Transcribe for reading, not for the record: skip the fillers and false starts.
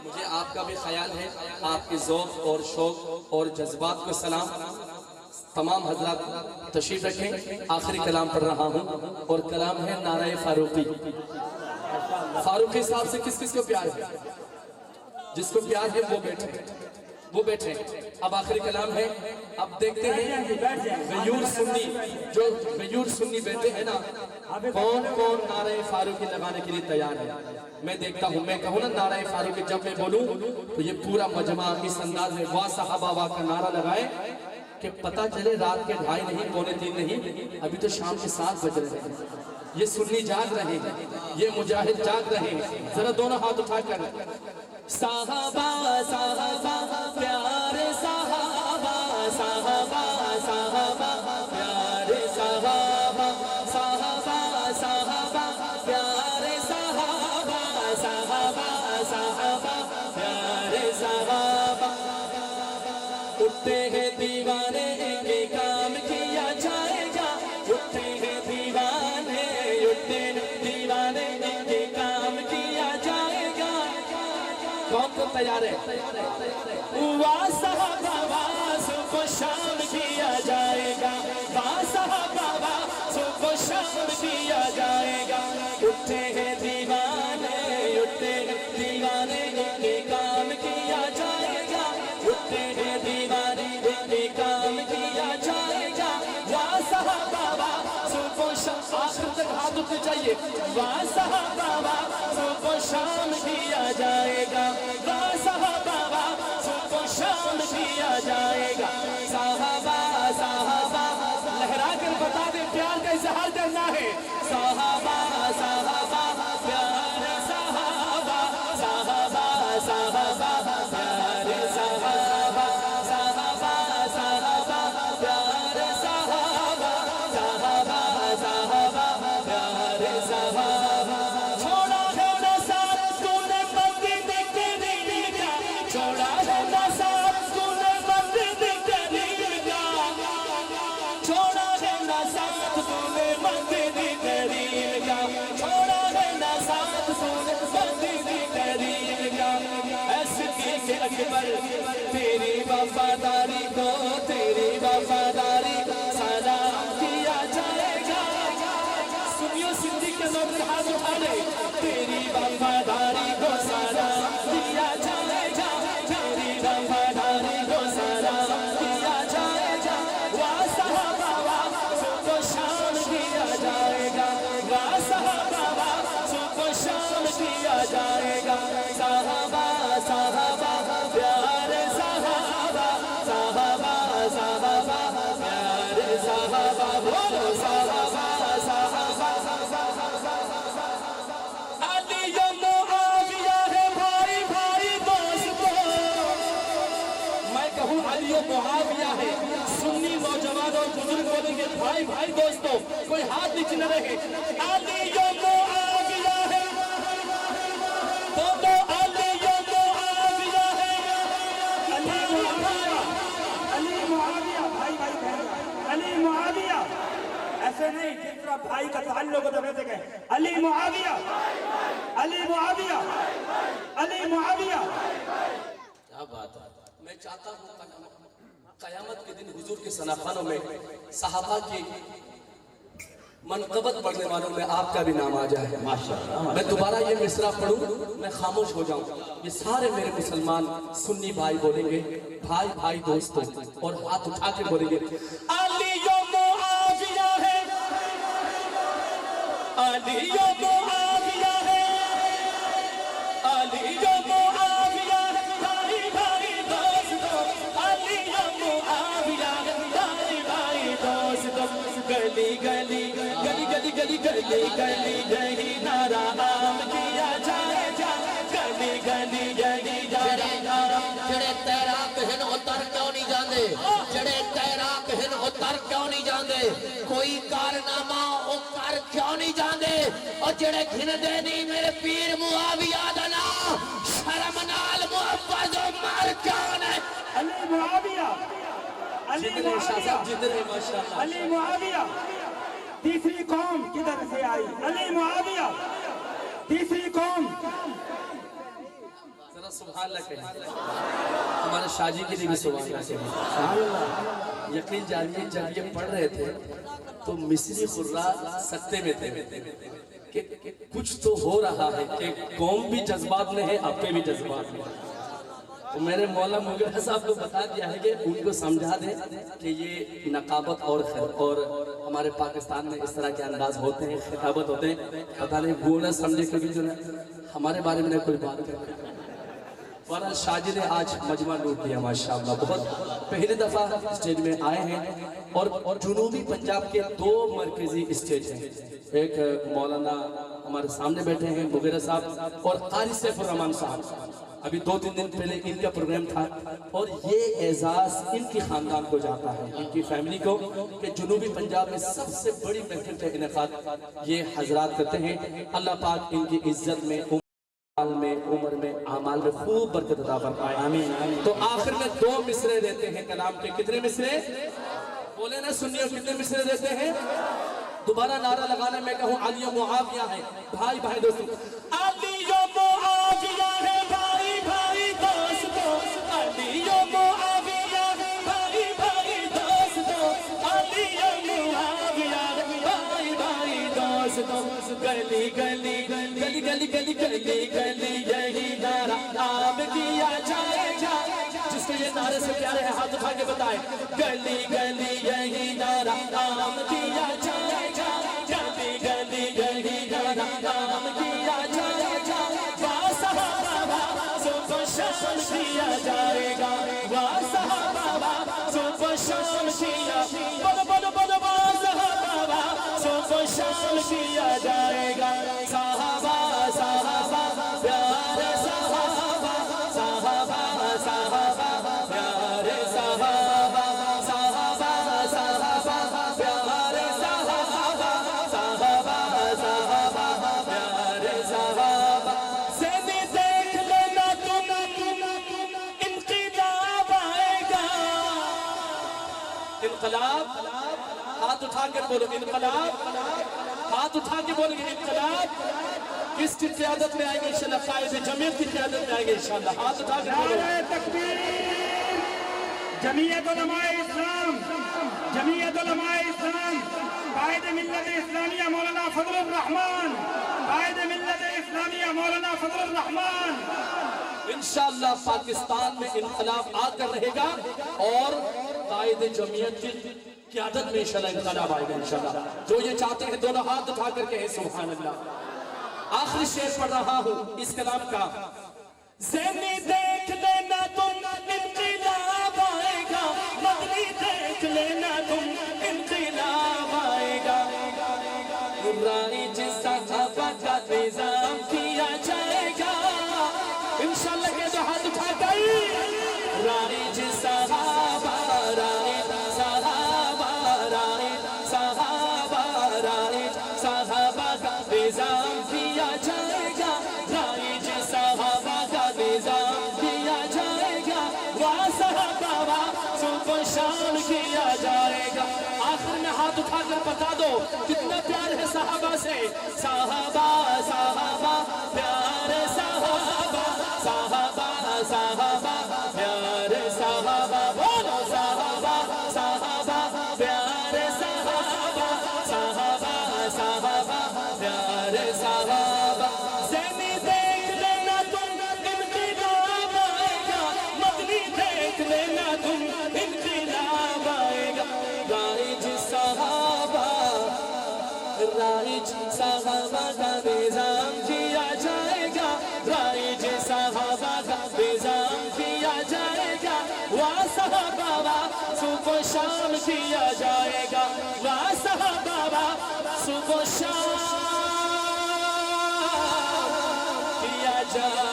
मुझे आपका भी ख्याल है, आपके ज़ौक़ और शौक़ और जज्बात को सलाम। तमाम हजरात तशरीफ रखें। आखिरी कलाम पढ़ रहा हूँ और कलाम है नाराए फारूकी। फारूकी साहब से किस किस को प्यार है? जिसको प्यार है वो बैठे, वो बैठे। अब आखिरी कलाम है। अब देखते हैं गयूर सुन्नी, जो गयूर सुन्नी बैठे हैं ना, कौन कौन नारे फारूकी लगाने के लिए तैयार है। मैं देखता हूँ, मैं कहूँ ना नारे फारूकी, जब मैं बोलूँ तो ये पूरा मजमा इस अंदाज में वाह साहबा वाह का नारा लगाए कि पता चले रात के 2:30 नहीं, 2:45 नहीं, अभी तो शाम के 7 बज रहे हैं। ये सुन्नी जाग रहे हैं, ये मुजाहिद जाग रहे हैं। जरा दोनों हाथ उठाकर साहबा साहबा प्यारे साहबा साहबा साहबा प्यारे साहबा साहबा साहबा प्यारे साहबा साहबा साहबा प्यारे साहबा। उठते हैं दीवाने के काम किया जाएगा, उठते हैं दीवाने, उठते दीवाने के काम किया जाएगा। कौन कौन तैयार है? वाह साहबा वाह सुबह शाम किया जाएगा, वाह साहबा वाह सुबह शाम किया जाएगा। उठते हैं दीवाने, उठते हैं दीवाने के काम किया जाएगा, उठते हैं दीवाने के काम किया जाएगा। वाह साहबा वाह सुबह शाम, आखिर तक हाथ उठने चाहिए। वाह साहबा वाह सुबह शाम किया जाएगा, वाह साहबा वाह सुबह शाम किया जाएगा। साहबा साहबा लहरा कर बता दे प्यार का इजहार करना है। साहबा साहबा प्यारे साहबा साहबा साहबा प्यारे साहबा साहबा साहबा प्यारे साहबा साहबा साहबा प्यारे साहबा। छोड़ा है ना साथ तूने मदीने के नील का, छोड़ा है ना साथ तूने मदीने के नील का, छोड़ा है ना साथ तूने मदीने के नील का, छोड़ा है ना साथ तूने मदीने के नील का। ऐसे के अकबर तेरी वफादारी को, तेरी वफादारी सलाम किया जाएगा। सुनियो सिंधी के लोग हाथ उठा ले। तेरी वफादारी को सलाम किया जाएगा, तेरी वफादारी को सलाम किया जाएगा। वाह साहबा वाह सुबह शाम किया जाएगा, वाह साहबा वाह सुबह शाम किया जाएगा। साहबा साहबा प्यारे साहबा साहबा साहबा प्यारे साहबा, बोलो साहबा साहबा। अली मुआविया है भाई भाई दोस्तों, मैं कहूँ अली मुआविया है। सुन्नी नौजवान और बुजुर्ग बोलेंगे भाई भाई दोस्तों, कोई हाथ नीचे न रहे। अली मुआविया है, दोनों अली मुआविया है। अली मुआविया, अली मुआविया भाई भाई बहन, अली मुआविया ऐसे नहीं जिस तरह भाई का ताल्लुक होता वैसे कहे। अली मुआविया, अली मुआविया, अली मुआविया। क्या बात है। मैं चाहता हूँ कयामत के दिन हुजूर के सनाखानों में सहाबा की मनकबत पढ़ने वालों में आपका भी नाम आ जाए। माशाअल्लाह। मैं दोबारा ये मिसरा पढ़ूं, मैं खामोश हो जाऊं। ये सारे मेरे मुसलमान सुन्नी भाई बोलेंगे भाई भाई दोस्तों, और हाथ उठा के बोलेंगे अली मुआविया है, अली मुआविया है, अली मुआविया है, भाई भाई दोस्तों, अली मुआविया है, भाई भाई दोस्तों। गली गली गली गली गली गली गली गली नारा आम किया जाएगा, गली गली गली नारा। जड़े तैराक हैं उतर क्यों नहीं जाते, जड़े तैराक हैं उतर क्यों नहीं जाते, कोई कारनामा वो कर क्यों नहीं जाते, और जड़े घिनदे नहीं मेरे पीर मुआविया दा नाम, शर्म नाल मुहब्बत मर कौन है। अली मुआविया, अली मुआविया, माशाअल्लाह। अली मुआविया। तीसरी कौम किधर से आई? अली मुआविया तीसरी कौम। जरा सुभान अल्लाह कहें, हमारे शाजी के लिए भी सुभान अल्लाह। यकीन जानिए जब ये पढ़ रहे थे तो मिस्री खुर्रा सकते में थे कि कुछ तो हो रहा है कि कौम भी जज्बात में है, आपके भी जज्बात में। तो मैंने मौला मुगल साहब को बता दिया है कि उनको समझा दें कि ये नकाबत और खैर, और हमारे पाकिस्तान में इस तरह के अंदाज होते हैं, खिताबत होते हैं, पता नहीं वो ना समझे कभी जो ना हमारे बारे में कोई बात करे। वरना शाजी ने आज मजमा लूट दिया माशाअल्लाह। बहुत पहली दफ़ा स्टेज में आए हैं और जुनूबी पंजाब के 2 मरकजी स्टेज हैं। एक मौलाना हमारे सामने बैठे हैं मुगेरा साहब और कारी सैफुर रहमान साहब। अभी 2-3 दिन पहले इनका प्रोग्राम था और ये एजाज इनकी खानदान को जाता है, इनकी फैमिली को, कि जुनूबी पंजाब में सबसे बड़ी महफिल का इनेकाद ये हजरात करते हैं। अल्लाह पाक इनकी इज्जत में, उम्र में, आमाल में खूब बरकत अता फरमाए, आमीन। तो आखिर में 2 मिसरे देते हैं कलाम के। कितने मिसरे बोले ना सुनिए, कितने मिसरे देते हैं? दोबारा नारा लगाने में कहूँ अली मुआविया है, भाई भाई दोस्तों, अली मुआविया है, भाई भाई दोस्तों, अली मुआविया है, भाई भाई दोस्तों, अली मुआविया है, भाई भाई दोस्तों। गली गली गली गली गली गली गली यही नारा आम किया जाएगा। जिसको ये नारे से प्यारे हैं हाथ उठा के बताए, गली गली यही नारा आम किया जाएगा, गली गली यही नारा आम किया जाएगा। वाह सहाबा सुबह शाम किया जाएगा, वाह सहाबा सुबह शाम किया, बोलो बोलो बोलो वाह सहाबा सुबह शाम किया जाएगा। साहबा साहबा प्यारे साहबा, साहबा साहबा प्यारे साहबा, साहबा साहबा प्यारे साहबा, साहबा साहबा प्यारे साहबा। ज़ेनी देख लेना तुम इंक़िलाब आएगा। इनकलाब, हाथ उठा के बोलो इनकलाब, हाथ उठा के बोलेंगे इनकलाब। किसकी क़यादत में आएंगे इंशाअल्लाह? कायदे जमीयत की क़यादत में आएंगे इंशाअल्लाह। हाथ उठा के बोलो तकबीर। जमीयत उलमाए इस्लाम, जमीयत उलमाए इस्लाम, कायदे मिल्लत इस्लामिया मौलाना फजलुर रहमान, कायदे मिल्लत इस्लामिया मौलाना फजलुर रहमान। इंशाअल्लाह पाकिस्तान में इनकलाब आकर रहेगा और कायदे जमीयत की क़यादत में इंशाअल्लाह इनकलाब आएगा इंशाअल्लाह। जो ये चाहते हैं दोनों हाथ उठा करके है सुभान अल्लाह। आखिरी शेर पढ़ रहा हूँ इस कलाम का। ज़ेनी देख लेना तुम इनकलाब आएगा, मगनी देख लेना तुम इनकलाब आएगा। राइज सहाबा का निज़ाम किया जाएगा इंशाअल्लाह। के जो हाथ उठा गई, राइज सहाबा, राइज सहाबा, राइज सहाबा, राइज सहाबा का निज़ाम किया जाएगा, राइज सहाबा का निज़ाम किया जाएगा। वाह सहाबा सुबह शाम किया जाएगा। आखिर में हाथ उठाकर बता दो कितना प्यार है सहाबा से। सहाबा सहाबा प्यारे सहाबा, सहाबा सहाबा प्यारे सहाबा, बोलो सहाबा सहाबा प्यारे सहाबा, सहाबा सहाबा प्यारे सहाबा। ज़ेनी देख लेना तुम इनकलाब आएगा, मगनी देख लेना तुम इनकलाब आएगा। राइज सहाबा, राइज सहाबा का निज़ाम किया जाएगा, राइज सहाबा का निज़ाम किया जाएगा। वाह सहाबा सुबह शाम किया जाएगा, वाह सहाबा सुबह शाम किया जाएगा।